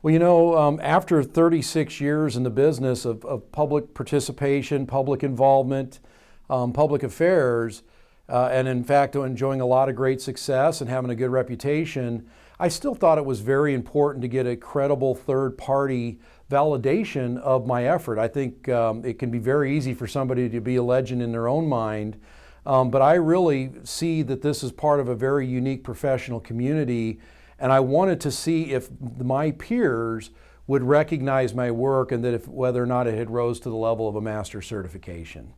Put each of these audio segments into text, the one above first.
Well, after 36 years in the business of public participation, public involvement, public affairs, and in fact enjoying a lot of great success and having a good reputation, I still thought it was very important to get a credible third-party validation of my effort. I think it can be very easy for somebody to be a legend in their own mind, but I really see that this is part of a very unique professional community, and I wanted to see if my peers would recognize my work and that whether or not it had rose to the level of a master certification.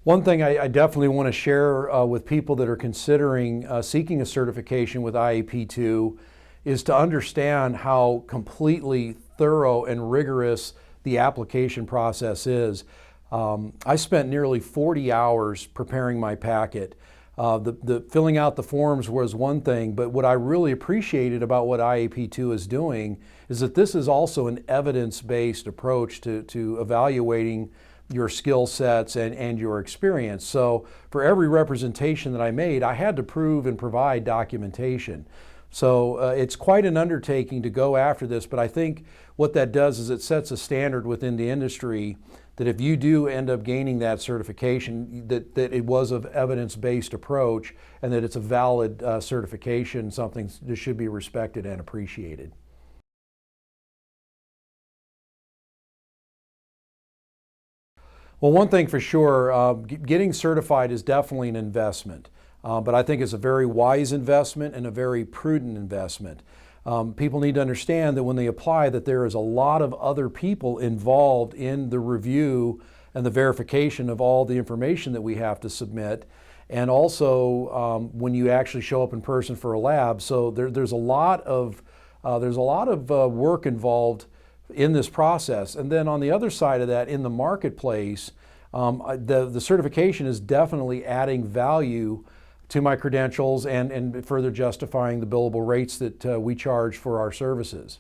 One thing I definitely want to share with people that are considering seeking a certification with iap2 is to understand how completely thorough and rigorous the application process is. I spent nearly 40 hours preparing my packet. The filling out the forms was one thing, but what I really appreciated about what iap2 is doing is that this is also an evidence-based approach to evaluating your skill sets and your experience. So for every representation that I made, I had to prove and provide documentation. So it's quite an undertaking to go after this, but I think what that does is it sets a standard within the industry that if you do end up gaining that certification, that it was an evidence-based approach and that it's a valid certification, something that should be respected and appreciated. Well, one thing for sure, getting certified is definitely an investment, but I think it's a very wise investment and a very prudent investment. People need to understand that when they apply that there is a lot of other people involved in the review and the verification of all the information that we have to submit, and also when you actually show up in person for a lab. So there's a lot of work involved in this process. And then on the other side of that, in the marketplace, the certification is definitely adding value to my credentials and further justifying the billable rates that we charge for our services.